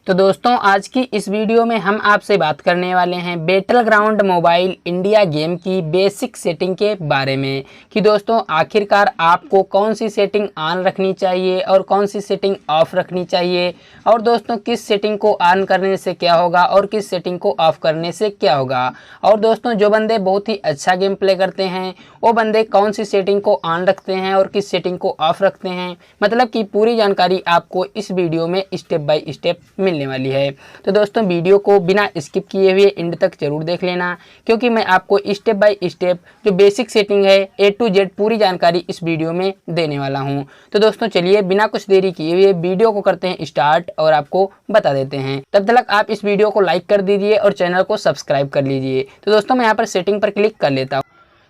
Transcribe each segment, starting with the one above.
तो दोस्तों आज की इस वीडियो में हम आपसे बात करने वाले हैं बैटलग्राउंड मोबाइल इंडिया गेम की बेसिक सेटिंग के बारे में कि दोस्तों आखिरकार आपको कौन सी सेटिंग ऑन रखनी चाहिए और कौन सी सेटिंग ऑफ रखनी चाहिए और दोस्तों किस सेटिंग को ऑन करने से क्या होगा और किस सेटिंग को ऑफ करने से क्या होगा। और दोस्तों जो बंदे बहुत ही अच्छा गेम प्ले करते हैं वो बंदे कौन सी सेटिंग को ऑन रखते हैं और किस सेटिंग को ऑफ रखते हैं, मतलब कि पूरी जानकारी आपको इस वीडियो में स्टेप बाय स्टेप मिलने वाली है। तो दोस्तों वीडियो को बिना स्किप किए हुए एंड तक जरूर देख लेना, क्योंकि मैं आपको स्टेप बाय स्टेप जो बेसिक सेटिंग है A to Z पूरी जानकारी इस वीडियो में देने वाला हूं। तो दोस्तों चलिए बिना कुछ देरी किए हुए वीडियो को करते हैं स्टार्ट और आपको बता देते हैं। तब तक आप इस वीडियो को लाइक कर दीजिए और चैनल को सब्सक्राइब कर लीजिए। तो दोस्तों मैं यहाँ पर सेटिंग पर क्लिक कर लेता हूँ।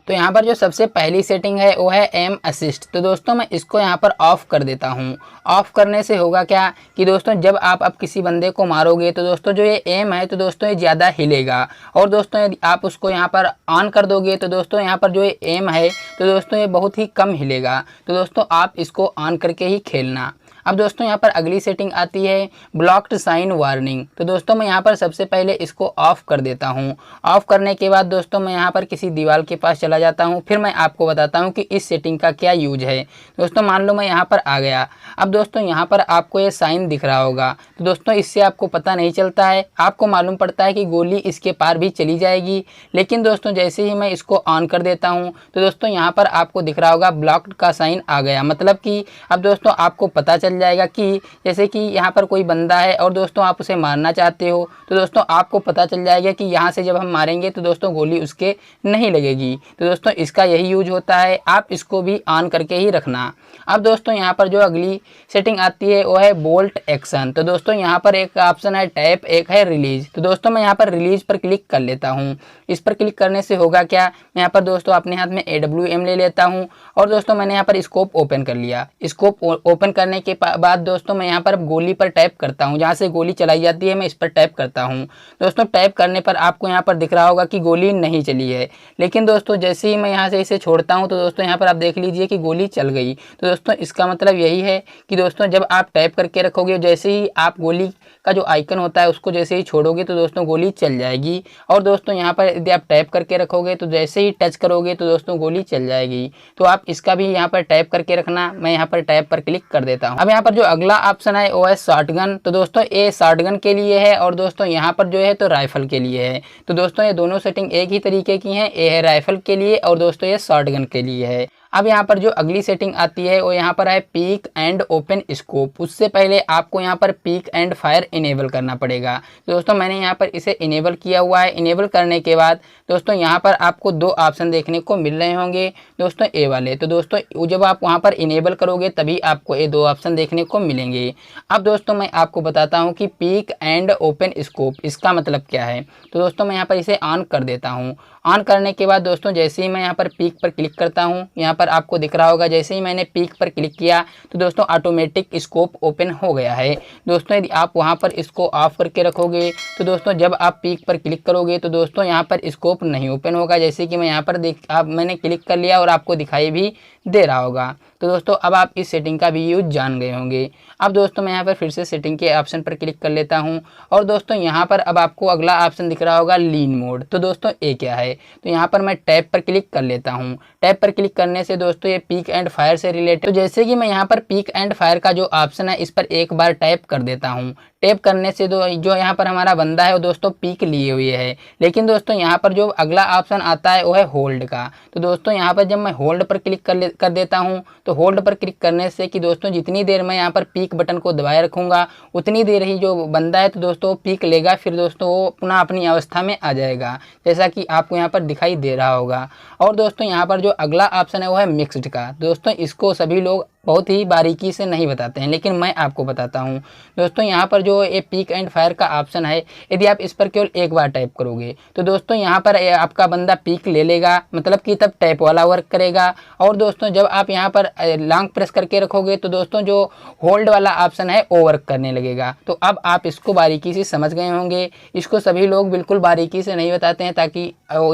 तो यहाँ पर जो सबसे पहली सेटिंग है वो है एम असिस्ट। तो दोस्तों मैं इसको यहाँ पर ऑफ़ कर देता हूँ। ऑफ़ करने से होगा क्या कि दोस्तों जब आप अब किसी बंदे को मारोगे तो दोस्तों जो ये एम है तो दोस्तों ये ज़्यादा हिलेगा, और दोस्तों यदि आप उसको यहाँ पर ऑन कर दोगे तो दोस्तों यहाँ पर जो ये एम है तो दोस्तों ये बहुत ही कम हिलेगा। तो दोस्तों आप इसको ऑन करके ही खेलना। अब दोस्तों यहाँ पर अगली सेटिंग आती है ब्लॉक्ड साइन वार्निंग। तो दोस्तों मैं यहाँ पर सबसे पहले इसको ऑफ़ कर देता हूँ। ऑफ़ करने के बाद दोस्तों मैं यहाँ पर किसी दीवार के पास चला जाता हूँ, फिर मैं आपको बताता हूँ कि इस सेटिंग का क्या यूज है। दोस्तों मान लो मैं यहाँ पर आ गया। अब दोस्तों यहाँ पर आपको ये साइन दिख रहा होगा, तो दोस्तों इससे आपको पता नहीं चलता है, आपको मालूम पड़ता है कि गोली इसके पार भी चली जाएगी। लेकिन दोस्तों जैसे ही मैं इसको ऑन कर देता हूँ तो दोस्तों यहाँ पर आपको दिख रहा होगा ब्लॉक्ड का साइन आ गया, मतलब कि अब दोस्तों आपको पता चल जाएगा कि जैसे कि यहाँ पर कोई बंदा है और दोस्तों आप उसे मारना चाहते हो तो दोस्तों आपको पता चल जाएगा कि यहाँ से जब हम मारेंगे तो दोस्तों गोली उसके नहीं लगेगी। तो दोस्तों इसका यही यूज होता है, आप इसको भी ऑन करके ही रखना। अब दोस्तों यहाँ पर जो अगली सेटिंग आती है वो है बोल्ट एक्शन। तो दोस्तों यहाँ पर एक ऑप्शन है टैप, एक है रिलीज। तो दोस्तों मैं यहाँ पर रिलीज पर क्लिक कर लेता हूँ। इस पर क्लिक करने से होगा क्या, मैं यहाँ पर दोस्तों अपने हाथ में AWM ले लेता हूँ और दोस्तों मैंने यहाँ पर स्कोप ओपन कर लिया। स्कोप ओपन करने के बाद दोस्तों मैं यहाँ पर गोली पर टैप करता हूँ, जहाँ से गोली चलाई जाती है मैं इस पर टैप करता हूँ। दोस्तों टैप करने पर आपको यहाँ पर दिख रहा होगा कि गोली नहीं चली है, लेकिन दोस्तों जैसे ही मैं यहाँ से इसे छोड़ता हूँ तो दोस्तों यहाँ पर आप देख लीजिए कि गोली चल गई। तो दोस्तों इसका मतलब यही है कि दोस्तों जब आप टैप करके रखोगे, जैसे ही आप गोली का जो आइकन होता है उसको जैसे ही छोड़ोगे तो दोस्तों गोली चल जाएगी। और दोस्तों यहाँ पर यदि आप टैप करके रखोगे तो जैसे ही टच करोगे तो दोस्तों गोली चल जाएगी। तो आप इसका भी यहाँ पर टैप करके रखना। मैं यहाँ पर टैप पर क्लिक कर देता हूँ। अब यहाँ पर जो अगला ऑप्शन है वो है शॉटगन। तो दोस्तों ये शॉटगन के लिए है और दोस्तों यहाँ पर जो है तो राइफल के लिए है। तो दोस्तों ये दोनों सेटिंग एक ही तरीके की हैं, ये है राइफल के लिए और दोस्तों ये शॉटगन के लिए है। अब यहाँ पर जो अगली सेटिंग आती है वो यहाँ पर है पीक एंड ओपन स्कोप। उससे पहले आपको यहाँ पर पीक एंड फायर इनेबल करना पड़ेगा। तो दोस्तों मैंने यहाँ पर इसे इनेबल किया हुआ है। इनेबल करने के बाद दोस्तों यहाँ पर आपको दो ऑप्शन देखने को मिल रहे होंगे दोस्तों, ए वाले। तो दोस्तों जब आप वहाँ पर इनेबल करोगे तभी आपको ये दो ऑप्शन देखने को मिलेंगे। अब दोस्तों मैं आपको बताता हूँ कि पीक एंड ओपन स्कोप इसका मतलब क्या है। तो दोस्तों मैं यहाँ पर इसे ऑन कर देता हूँ। ऑन करने के बाद दोस्तों जैसे ही मैं यहाँ पर पीक पर क्लिक करता हूँ, यहाँ पर आपको दिख रहा होगा जैसे ही मैंने पीक पर क्लिक किया तो दोस्तों ऑटोमेटिक स्कोप ओपन हो गया है। दोस्तों यदि आप वहाँ पर इसको ऑफ करके रखोगे तो दोस्तों जब आप पीक पर क्लिक करोगे तो दोस्तों यहाँ पर स्कोप नहीं ओपन होगा। जैसे कि मैं यहाँ पर मैंने क्लिक कर लिया और आपको दिखाई भी दे रहा होगा। तो दोस्तों अब आप इस सेटिंग का भी यूज जान गए होंगे। अब दोस्तों मैं यहाँ पर फिर से सेटिंग के ऑप्शन पर क्लिक कर लेता हूँ और दोस्तों यहाँ पर अब आपको अगला ऑप्शन दिख रहा होगा लीन मोड। तो दोस्तों ये क्या है, तो यहाँ पर मैं टैप पर क्लिक कर लेता हूँ। टैप पर क्लिक करने से दोस्तों ये पीक एंड फायर से रिलेटेड, तो जैसे कि मैं यहाँ पर पीक एंड फायर का जो ऑप्शन है इस पर एक बार टैप कर देता हूँ। टैप करने से जो यहाँ पर हमारा बंदा है वो दोस्तों पीक लिए हुए है, लेकिन दोस्तों यहाँ पर जो अगला ऑप्शन आता है वो है होल्ड का। तो दोस्तों यहाँ पर जब मैं होल्ड पर क्लिक कर देता हूँ तो होल्ड पर क्लिक करने से कि दोस्तों जितनी देर मैं यहाँ पर पीक बटन को दबाए रखूँगा उतनी देर ही जो बंदा है तो दोस्तों पीक लेगा, फिर दोस्तों वो पुनः अपनी अवस्था में आ जाएगा, जैसा कि आपको यहाँ पर दिखाई दे रहा होगा। और दोस्तों यहाँ पर जो अगला ऑप्शन है वो है मिक्स्ड का। दोस्तों इसको सभी लोग बहुत ही बारीकी से नहीं बताते हैं, लेकिन मैं आपको बताता हूं। दोस्तों यहाँ पर जो ये पीक एंड फायर का ऑप्शन है, यदि आप इस पर केवल एक बार टैप करोगे तो दोस्तों यहाँ पर आपका बंदा पीक ले लेगा, मतलब कि तब टैप वाला वर्क करेगा। और दोस्तों जब आप यहाँ पर लॉन्ग प्रेस करके रखोगे तो दोस्तों जो होल्ड वाला ऑप्शन है वो वर्क करने लगेगा। तो अब आप इसको बारीकी से समझ गए होंगे। इसको सभी लोग बिल्कुल बारीकी से नहीं बताते हैं ताकि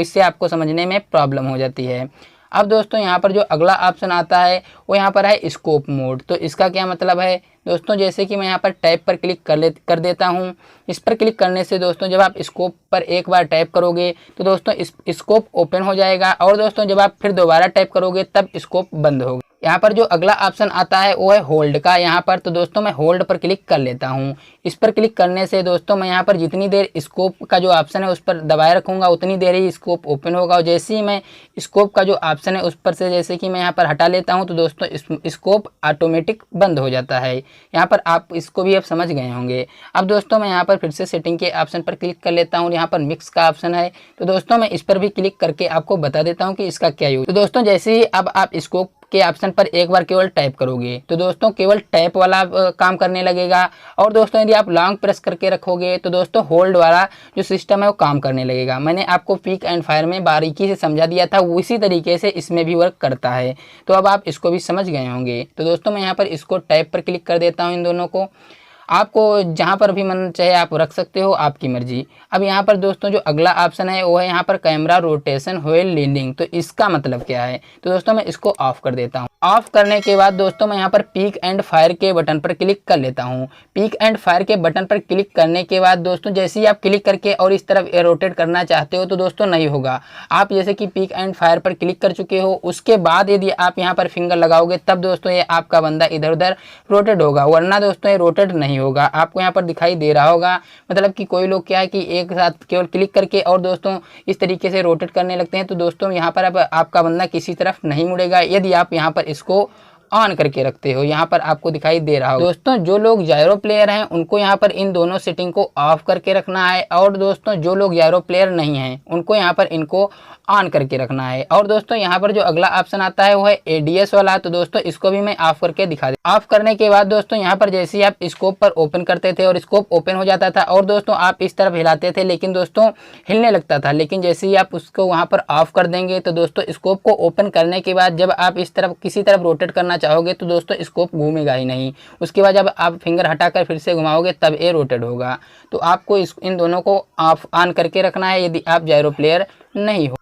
इससे आपको समझने में प्रॉब्लम हो जाती है। अब दोस्तों यहाँ पर जो अगला ऑप्शन आता है वो यहाँ पर है स्कोप मोड। तो इसका क्या मतलब है दोस्तों, जैसे कि मैं यहाँ पर टैब पर क्लिक कर देता हूँ। इस पर क्लिक करने से दोस्तों जब आप स्कोप पर एक बार टैप करोगे तो दोस्तों स्कोप ओपन हो जाएगा, और दोस्तों जब आप फिर दोबारा टैप करोगे तब स्कोप बंद होगा। यहाँ पर जो अगला ऑप्शन आता है वो है होल्ड का। यहाँ पर तो दोस्तों मैं होल्ड पर क्लिक कर लेता हूँ। इस पर क्लिक करने से दोस्तों मैं यहाँ पर जितनी देर स्कोप का जो ऑप्शन है उस पर दबाए रखूँगा उतनी देर ही स्कोप ओपन होगा, और जैसे ही मैं स्कोप का जो ऑप्शन है उस पर से जैसे कि मैं यहाँ पर हटा लेता हूँ तो दोस्तों स्कोप ऑटोमेटिक बंद हो जाता है। यहाँ पर आप इसको भी अब समझ गए होंगे। अब दोस्तों मैं यहाँ पर फिर से सेटिंग के ऑप्शन पर क्लिक कर लेता हूँ। यहाँ पर मिक्स का ऑप्शन है, तो दोस्तों मैं इस पर भी क्लिक करके आपको बता देता हूँ कि इसका क्या यूज। तो दोस्तों जैसे ही अब आप स्कोप के ऑप्शन पर एक बार केवल टैप करोगे तो दोस्तों केवल टैप वाला काम करने लगेगा, और दोस्तों यदि आप लॉन्ग प्रेस करके रखोगे तो दोस्तों होल्ड वाला जो सिस्टम है वो काम करने लगेगा। मैंने आपको पिक एंड फायर में बारीकी से समझा दिया था, उसी तरीके से इसमें भी वर्क करता है। तो अब आप इसको भी समझ गए होंगे। तो दोस्तों मैं यहाँ पर इसको टैप पर क्लिक कर देता हूँ। इन दोनों को आपको जहाँ पर भी मन चाहे आप रख सकते हो, आपकी मर्जी। अब यहाँ पर दोस्तों जो अगला ऑप्शन है वो है यहाँ पर कैमरा रोटेशन व्हील लीनिंग। तो इसका मतलब क्या है, तो दोस्तों मैं इसको ऑफ कर देता हूँ। ऑफ करने के बाद दोस्तों मैं यहाँ पर पीक एंड फायर के बटन पर क्लिक कर लेता हूँ। पीक एंड फायर के बटन पर क्लिक करने के बाद दोस्तों जैसे ही आप क्लिक करके और इस तरफ रोटेट करना चाहते हो तो दोस्तों नहीं होगा। आप जैसे कि पीक एंड फायर पर क्लिक कर चुके हो, उसके बाद यदि आप यहाँ पर फिंगर लगाओगे तब दोस्तों ये आपका बंदा इधर उधर रोटेट होगा, वरना दोस्तों ये रोटेट नहीं होगा। आपको यहाँ पर दिखाई दे रहा होगा, मतलब कि कोई लोग क्या है कि एक साथ केवल क्लिक करके और दोस्तों इस तरीके से रोटेट करने लगते हैं। तो दोस्तों यहाँ पर अब आपका बंदा किसी तरफ नहीं मुड़ेगा यदि आप यहाँ पर इसको ऑन करके रखते हो। यहाँ पर आपको दिखाई दे रहा हो। दोस्तों जो लोग जायरो प्लेयर हैं उनको यहाँ पर इन दोनों सेटिंग को ऑफ करके रखना है, और दोस्तों जो लोग जायरो प्लेयर नहीं हैं उनको यहाँ पर इनको ऑन करके रखना है। और दोस्तों यहाँ पर जो अगला ऑप्शन आता है वो है एडीएस वाला। तो दोस्तों इसको भी मैं ऑफ करके दिखा दे। ऑफ करने के बाद दोस्तों यहाँ पर जैसे ही आप स्कोप पर ओपन करते थे और स्कोप ओपन हो जाता था, और दोस्तों आप इस तरफ हिलाते थे लेकिन दोस्तों हिलने लगता था, लेकिन जैसे ही आप उसको वहाँ पर ऑफ कर देंगे तो दोस्तों स्कोप को ओपन करने के बाद जब आप इस तरफ किसी तरफ रोटेट करना चाहोगे तो दोस्तों स्कोप घूमेगा ही नहीं। उसके बाद जब आप फिंगर हटाकर फिर से घुमाओगे तब ये रोटेट होगा। तो आपको इन दोनों को ऑफ ऑन करके रखना है यदि आप जायरो प्लेयर नहीं हो।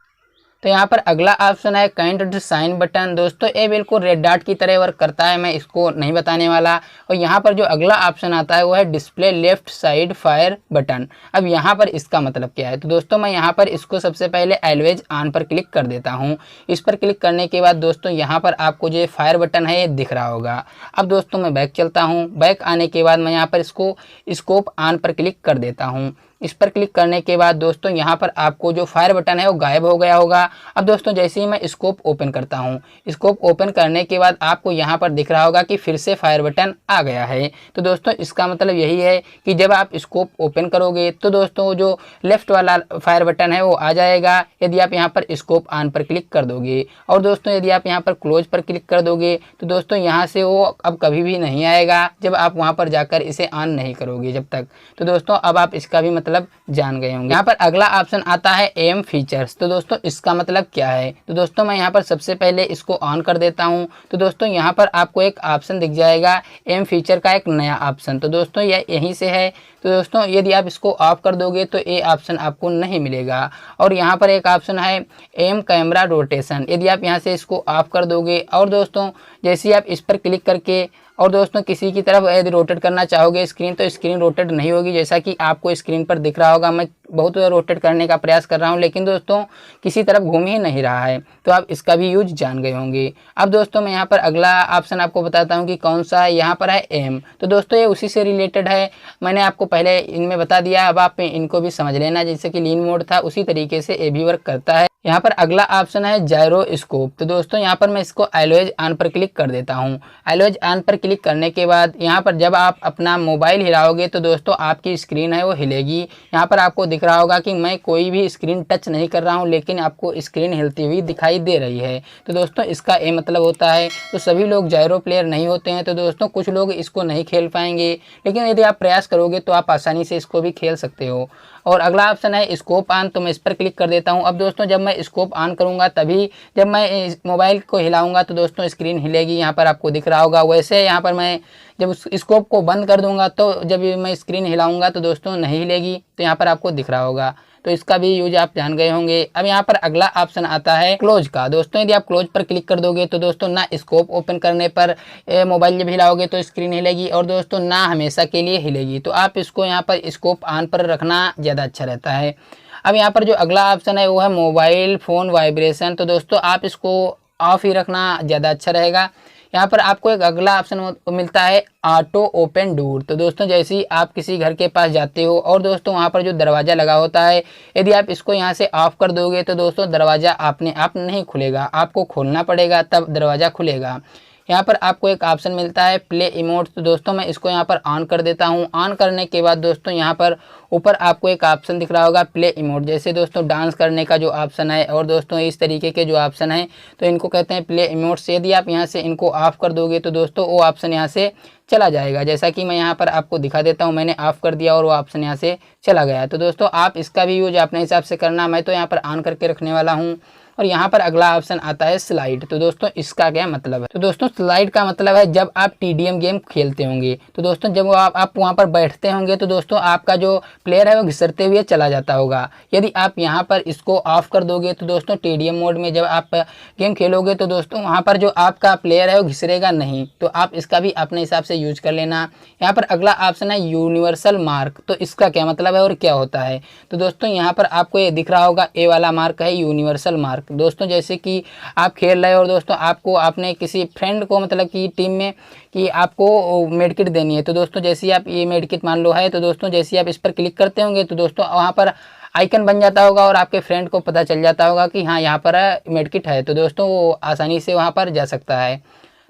तो यहाँ पर अगला ऑप्शन है काइंड साइन बटन। दोस्तों ये बिल्कुल रेड डॉट की तरह वर्क करता है, मैं इसको नहीं बताने वाला। और यहाँ पर जो अगला ऑप्शन आता है वो है display left side fire button. अब यहाँ पर इसका मतलब क्या है, तो दोस्तों मैं यहाँ पर इसको सबसे पहले ऑलवेज ऑन पर क्लिक कर देता हूँ। इस पर क्लिक करने के बाद दोस्तों यहाँ पर आपको जो फायर बटन है ये दिख रहा होगा। अब दोस्तों मैं बैक चलता हूँ। बैक आने के बाद मैं यहाँ पर इसको स्कोप ऑन पर क्लिक कर देता हूँ। इस पर क्लिक करने के बाद दोस्तों यहाँ पर आपको जो फायर बटन है वो गायब हो गया होगा। अब दोस्तों जैसे ही मैं स्कोप ओपन करता हूँ, स्कोप ओपन करने के बाद आपको यहाँ पर दिख रहा होगा कि फिर से फायर बटन आ गया है। तो दोस्तों इसका मतलब यही है कि जब आप स्कोप ओपन करोगे तो दोस्तों जो लेफ्ट वाला फायर बटन है वो आ जाएगा यदि आप यहाँ पर स्कोप ऑन पर क्लिक कर दोगे। और दोस्तों यदि आप यहाँ पर क्लोज पर क्लिक कर दोगे तो दोस्तों यहाँ से वो अब कभी भी नहीं आएगा जब आप वहाँ पर जाकर इसे ऑन नहीं करोगे जब तक। तो दोस्तों अब आप इसका भी मतलब जान गए होंगे। यहाँ पर अगला ऑप्शन आता है एम फीचर्स। तो दोस्तों इसका मतलब क्या है, तो दोस्तों मैं यहाँ पर सबसे पहले इसको ऑन कर देता हूँ। तो दोस्तों यहाँ पर आपको एक ऑप्शन दिख जाएगा एम फीचर का एक नया ऑप्शन। तो दोस्तों यह यहीं से है। तो दोस्तों यदि आप इसको ऑफ कर दोगे तो ये ऑप्शन आपको नहीं मिलेगा। और यहाँ पर एक ऑप्शन है एम कैमरा रोटेशन। यदि आप यहाँ से इसको ऑफ कर दोगे और दोस्तों जैसे ही आप इस पर क्लिक करके और दोस्तों किसी की तरफ यदि रोटेट करना चाहोगे स्क्रीन, तो स्क्रीन रोटेट नहीं होगी। जैसा कि आपको स्क्रीन पर दिख रहा होगा मैं बहुत रोटेट करने का प्रयास कर रहा हूं लेकिन दोस्तों किसी तरफ घूम ही नहीं रहा है। तो आप इसका भी यूज जान गए होंगे। अब दोस्तों मैं यहाँ पर अगला ऑप्शन आपको बताता हूँ कि कौन सा है। यहाँ पर है एम। तो दोस्तों ये उसी से रिलेटेड है, मैंने आपको पहले इनमें बता दिया। अब आप इनको भी समझ लेना, जैसे कि लीन मोड था उसी तरीके से ये भी वर्क करता है। यहाँ पर अगला ऑप्शन है जायरो स्कोप। तो दोस्तों यहाँ पर मैं इसको ऑलवेज ऑन पर क्लिक कर देता हूँ। ऑलवेज ऑन पर क्लिक करने के बाद यहाँ पर जब आप अपना मोबाइल हिलाओगे तो दोस्तों आपकी स्क्रीन है वो हिलेगी। यहाँ पर आपको दिख रहा होगा कि मैं कोई भी स्क्रीन टच नहीं कर रहा हूँ लेकिन आपको स्क्रीन हिलती हुई दिखाई दे रही है। तो दोस्तों इसका ये मतलब होता है, तो सभी लोग जायरो प्लेयर नहीं होते हैं। तो दोस्तों कुछ लोग इसको नहीं खेल पाएंगे, लेकिन यदि आप प्रयास करोगे तो आप आसानी से इसको भी खेल सकते हो। और अगला ऑप्शन है स्कोप ऑन। तो मैं इस पर क्लिक कर देता हूं। अब दोस्तों जब मैं स्कोप ऑन करूंगा तभी जब मैं मोबाइल को हिलाऊंगा तो दोस्तों स्क्रीन हिलेगी, यहाँ पर आपको दिख रहा होगा। वैसे यहाँ पर मैं जब उस स्कोप को बंद कर दूंगा तो जब मैं स्क्रीन हिलाऊंगा तो दोस्तों नहीं हिलेगी, तो यहाँ पर आपको दिख रहा होगा। तो इसका भी यूज आप जान गए होंगे। अब यहाँ पर अगला ऑप्शन आता है क्लोज का। दोस्तों यदि आप क्लोज पर क्लिक कर दोगे तो दोस्तों ना स्कोप ओपन करने पर मोबाइल जब हिलाओगे तो स्क्रीन हिलेगी और दोस्तों ना हमेशा के लिए हिलेगी। तो आप इसको यहाँ पर स्कोप ऑन पर रखना ज़्यादा अच्छा रहता है। अब यहाँ पर जो अगला ऑप्शन है वो है मोबाइल फ़ोन वाइब्रेशन। तो दोस्तों आप इसको ऑफ ही रखना ज़्यादा अच्छा रहेगा। यहाँ पर आपको एक अगला ऑप्शन मिलता है ऑटो ओपन डोर। तो दोस्तों जैसे ही आप किसी घर के पास जाते हो और दोस्तों वहाँ पर जो दरवाज़ा लगा होता है, यदि आप इसको यहाँ से ऑफ कर दोगे तो दोस्तों दरवाज़ा अपने आप नहीं खुलेगा, आपको खोलना पड़ेगा तब दरवाज़ा खुलेगा। यहाँ पर आपको एक ऑप्शन मिलता है प्ले इमोट। तो दोस्तों मैं इसको यहाँ पर ऑन कर देता हूँ। ऑन करने के बाद दोस्तों यहाँ पर ऊपर आपको एक ऑप्शन दिख रहा होगा प्ले इमोट, जैसे दोस्तों डांस करने का जो ऑप्शन है और दोस्तों इस तरीके के जो ऑप्शन है तो इनको कहते हैं प्ले इमोट्स। यदि आप यहाँ से इनको ऑफ कर दोगे तो दोस्तों वो ऑप्शन यहाँ से चला जाएगा। जैसा कि मैं यहाँ पर आपको दिखा देता हूँ, मैंने ऑफ कर दिया और वो ऑप्शन यहाँ से चला गया। तो दोस्तों आप इसका भी यूज अपने हिसाब से करना। मैं तो यहाँ पर ऑन करके रखने वाला हूँ। और यहाँ पर अगला ऑप्शन आता है स्लाइड। तो दोस्तों इसका क्या मतलब है? तो दोस्तों स्लाइड का मतलब है जब आप TDM गेम खेलते होंगे तो दोस्तों जब आप वहाँ पर बैठते होंगे तो दोस्तों आपका जो प्लेयर है वो घिसरते हुए चला जाता होगा। यदि आप यहाँ पर इसको ऑफ कर दोगे तो दोस्तों TDM मोड में जब आप गेम खेलोगे तो दोस्तों वहाँ पर जो आपका प्लेयर है वो घिसरेगा नहीं। तो आप इसका भी अपने हिसाब से यूज कर लेना। यहाँ पर अगला ऑप्शन है यूनिवर्सल मार्क। तो इसका क्या मतलब है और क्या होता है? तो दोस्तों यहाँ पर आपको ये दिख रहा होगा ए वाला मार्क है यूनिवर्सल मार्क। दोस्तों जैसे कि आप खेल रहे हो और दोस्तों आपको आपने किसी फ्रेंड को मतलब कि टीम में कि आपको मेडकिट देनी है। तो दोस्तों जैसे ही आप ये मेडकिट मान लो है तो दोस्तों जैसे ही आप इस पर क्लिक करते होंगे तो दोस्तों वहाँ पर आइकन बन जाता होगा और आपके फ्रेंड को पता चल जाता होगा कि हाँ यहाँ पर मेडकिट है। तो दोस्तों वो आसानी से वहाँ पर जा सकता है।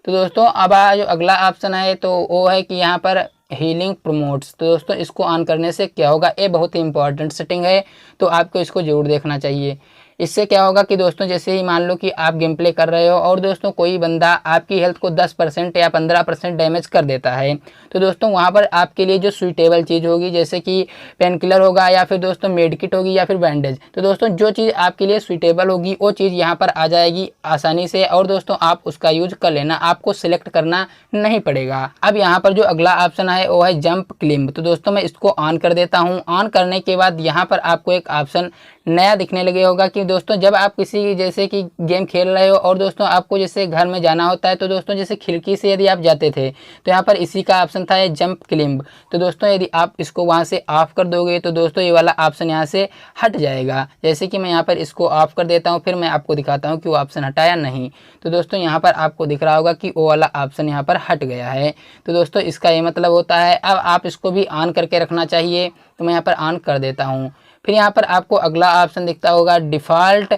तो दोस्तों अब जो अगला ऑप्शन है तो वो है कि यहाँ पर हीलिंग प्रमोट्स। तो दोस्तों इसको ऑन करने से क्या होगा, ये बहुत ही इंपॉर्टेंट सेटिंग है तो आपको इसको जरूर देखना चाहिए। इससे क्या होगा कि दोस्तों जैसे ही मान लो कि आप गेम प्ले कर रहे हो और दोस्तों कोई बंदा आपकी हेल्थ को 10% या 15% डैमेज कर देता है तो दोस्तों वहाँ पर आपके लिए जो सुइटेबल चीज़ होगी जैसे कि पेन किलर होगा या फिर दोस्तों मेडकिट होगी या फिर बैंडेज, तो दोस्तों जो चीज़ आपके लिए सुइटेबल होगी वो चीज़ यहाँ पर आ जाएगी आसानी से और दोस्तों आप उसका यूज कर लेना, आपको सिलेक्ट करना नहीं पड़ेगा। अब यहाँ पर जो अगला ऑप्शन है वो है जंप क्लिम्ब। तो दोस्तों मैं इसको ऑन कर देता हूँ। ऑन करने के बाद यहाँ पर आपको एक ऑप्शन नया दिखने लगे होगा कि दोस्तों जब आप किसी जैसे कि गेम खेल रहे हो और दोस्तों आपको जैसे घर में जाना होता है तो दोस्तों जैसे खिड़की से यदि आप जाते थे तो यहाँ पर इसी का ऑप्शन था ये जंप क्लिम्ब। तो दोस्तों यदि आप इसको वहाँ से ऑफ कर दोगे तो दोस्तों ये वाला ऑप्शन यहाँ से हट जाएगा। जैसे कि मैं यहाँ पर इसको ऑफ कर देता हूँ, फिर मैं आपको दिखाता हूँ कि वो ऑप्शन हटाया नहीं। तो दोस्तों यहाँ पर आपको दिख रहा होगा कि वो वाला ऑप्शन यहाँ पर हट गया है। तो दोस्तों इसका ये मतलब होता है अब आप इसको भी ऑन करके रखना चाहिए। तो मैं यहाँ पर ऑन कर देता हूँ। फिर यहाँ पर आपको अगला ऑप्शन दिखता होगा डिफ़ॉल्ट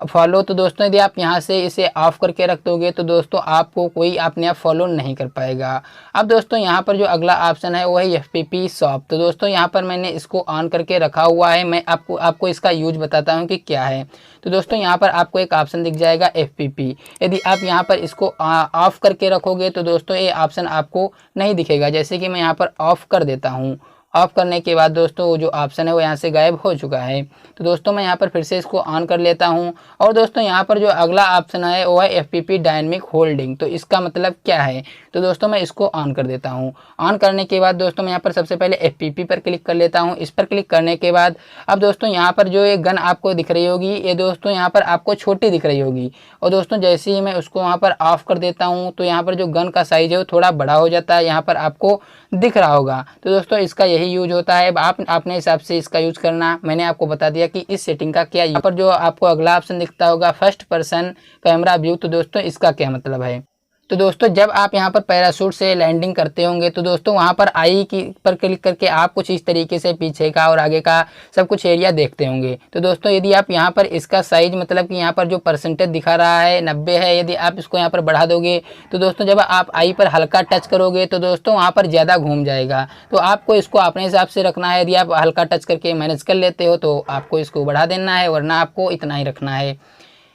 फॉलो। तो दोस्तों यदि आप यहाँ से इसे ऑफ करके रख दोगे तो दोस्तों आपको कोई अपने आप फॉलो नहीं कर पाएगा। अब दोस्तों यहाँ पर जो अगला ऑप्शन है वो है FPP शॉप। तो दोस्तों यहाँ पर मैंने इसको ऑन करके रखा हुआ है। मैं आपको इसका यूज बताता हूँ कि क्या है। तो दोस्तों यहाँ पर आपको एक ऑप्शन दिख जाएगा FPP। यदि आप यहाँ पर इसको ऑफ करके रखोगे तो दोस्तों ये ऑप्शन आपको नहीं दिखेगा। जैसे कि मैं यहाँ पर ऑफ कर देता हूँ। ऑफ करने के बाद दोस्तों वो जो ऑप्शन है वो यहाँ से गायब हो चुका है। तो दोस्तों मैं यहाँ पर फिर से इसको ऑन कर लेता हूँ। और दोस्तों यहाँ पर जो अगला ऑप्शन है वो है FPP डायनेमिक होल्डिंग। तो इसका मतलब क्या है? तो दोस्तों मैं इसको ऑन कर देता हूँ। ऑन करने के बाद दोस्तों मैं यहाँ पर सबसे पहले FPP पर क्लिक कर लेता हूँ। इस पर क्लिक करने के बाद अब दोस्तों यहाँ पर जो ये गन आपको दिख रही होगी ये दोस्तों यहाँ पर आपको छोटी दिख रही होगी। और दोस्तों जैसे ही मैं उसको वहाँ पर ऑफ कर देता हूँ तो यहाँ पर जो गन का साइज है वो थोड़ा बड़ा हो जाता है, यहाँ पर आपको दिख रहा होगा। तो दोस्तों इसका यही यूज होता है। आप अपने हिसाब से इसका यूज करना। मैंने आपको बता दिया कि इस सेटिंग का क्या। यहाँ पर जो आपको अगला ऑप्शन दिखता होगा फर्स्ट पर्सन कैमरा व्यू। तो दोस्तों इसका क्या मतलब है? तो दोस्तों जब आप यहाँ पर पैराशूट से लैंडिंग करते होंगे तो दोस्तों वहाँ पर आई की पर क्लिक करके आप कुछ इस तरीके से पीछे का और आगे का सब कुछ एरिया देखते होंगे। तो दोस्तों यदि आप यहाँ पर इसका साइज मतलब कि यहाँ पर जो परसेंटेज दिखा रहा है 90 है, यदि आप इसको यहाँ पर बढ़ा दोगे तो दोस्तों जब आप आई पर हल्का टच करोगे तो दोस्तों वहाँ पर ज़्यादा घूम जाएगा। तो आपको इसको अपने हिसाब से रखना है। यदि आप हल्का टच करके मैनेज कर लेते हो तो आपको इसको बढ़ा देना है, वरना आपको इतना ही रखना है।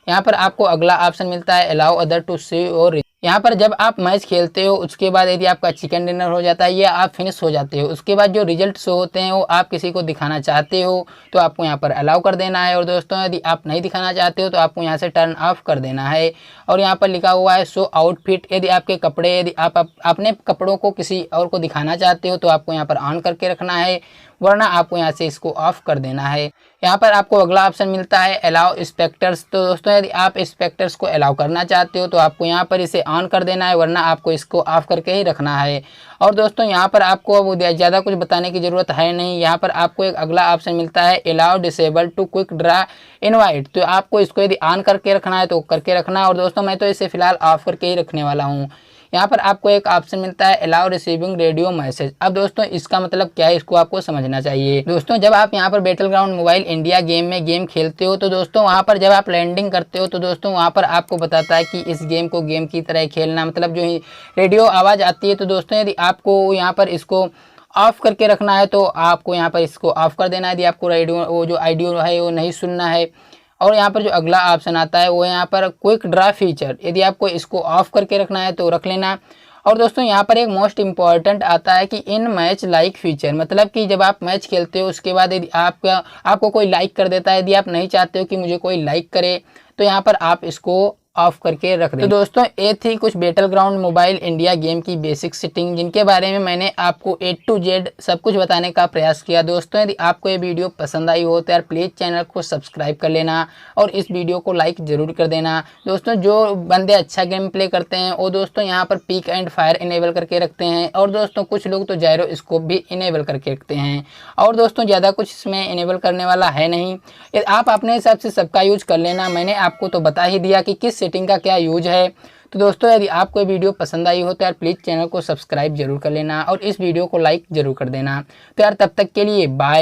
यहाँ पर आपको अगला ऑप्शन मिलता है अलाउ अदर टू सी और यहाँ पर जब आप मैच खेलते हो उसके बाद यदि आपका चिकन डिनर हो जाता है या आप फिनिश हो जाते हो, उसके बाद जो रिजल्ट शो होते हैं वो आप किसी को दिखाना चाहते हो तो आपको यहाँ पर अलाउ कर देना है। और दोस्तों यदि आप नहीं दिखाना चाहते हो तो आपको यहाँ से टर्न ऑफ कर देना है। और यहाँ पर लिखा हुआ है शो आउटफिट, यदि आपके कपड़े, यदि आप अपने कपड़ों को किसी और को दिखाना चाहते हो तो आपको यहाँ पर ऑन करके रखना है, वरना आपको यहाँ से इसको ऑफ कर देना है। यहाँ पर आपको अगला ऑप्शन मिलता है अलाउ स्पेक्टर्स। तो दोस्तों यदि आप स्पेक्टर्स को अलाउ करना चाहते हो तो आपको यहाँ पर इसे ऑन कर देना है, वरना आपको इसको ऑफ करके ही रखना है। और दोस्तों यहाँ पर आपको अब ज़्यादा कुछ बताने की ज़रूरत है नहीं। यहाँ पर आपको एक अगला ऑप्शन मिलता है allow disable to quick draw invite. तो आपको इसको यदि ऑन करके रखना है तो करके रखना है। और दोस्तों मैं तो इसे फिलहाल ऑफ करके ही रखने वाला हूँ। यहाँ पर आपको एक ऑप्शन मिलता है अलाउ रिसीविंग रेडियो मैसेज। अब दोस्तों इसका मतलब क्या है, इसको आपको समझना चाहिए। दोस्तों जब आप यहाँ पर battle ground mobile India game में गेम खेलते हो तो दोस्तों वहाँ पर जब आप लैंडिंग करते हो तो दोस्तों वहाँ पर आपको बताता है कि इस गेम को गेम की तरह खेलना, मतलब जो रेडियो आवाज़ आती है। तो दोस्तों यदि आपको यहाँ पर इसको ऑफ करके रखना है तो आपको यहाँ पर इसको ऑफ कर देना है, यदि आपको रेडियो वो जो ऑडियो है वो नहीं सुनना है। और यहाँ पर जो अगला ऑप्शन आता है वो यहाँ पर क्विक ड्रा फीचर, यदि आपको इसको ऑफ करके रखना है तो रख लेना। और दोस्तों यहाँ पर एक मोस्ट इम्पॉर्टेंट आता है कि इन मैच लाइक फीचर, मतलब कि जब आप मैच खेलते हो उसके बाद यदि आपको कोई लाइक कर देता है, यदि आप नहीं चाहते हो कि मुझे कोई लाइक करे तो यहाँ पर आप इसको ऑफ करके रख दें। तो दोस्तों ये थी कुछ battle ground mobile India game की बेसिक सेटिंग, जिनके बारे में मैंने आपको A to Z सब कुछ बताने का प्रयास किया। दोस्तों यदि आपको ये वीडियो पसंद आई हो तो यार प्लीज़ चैनल को सब्सक्राइब कर लेना और इस वीडियो को लाइक ज़रूर कर देना। दोस्तों जो बंदे अच्छा गेम प्ले करते हैं वो दोस्तों यहाँ पर पीक एंड फायर इनेबल करके रखते हैं। और दोस्तों कुछ लोग तो जायरो स्कोप भी इनेबल करके रखते हैं। और दोस्तों ज़्यादा कुछ इसमें इनेबल करने वाला है नहीं, आप अपने हिसाब से सबका यूज कर लेना। मैंने आपको तो बता ही दिया कि किस सेटिंग का क्या यूज है। तो दोस्तों यदि आपको ये वीडियो पसंद आई हो तो यार प्लीज़ चैनल को सब्सक्राइब जरूर कर लेना और इस वीडियो को लाइक जरूर कर देना। तो यार तब तक के लिए बाय।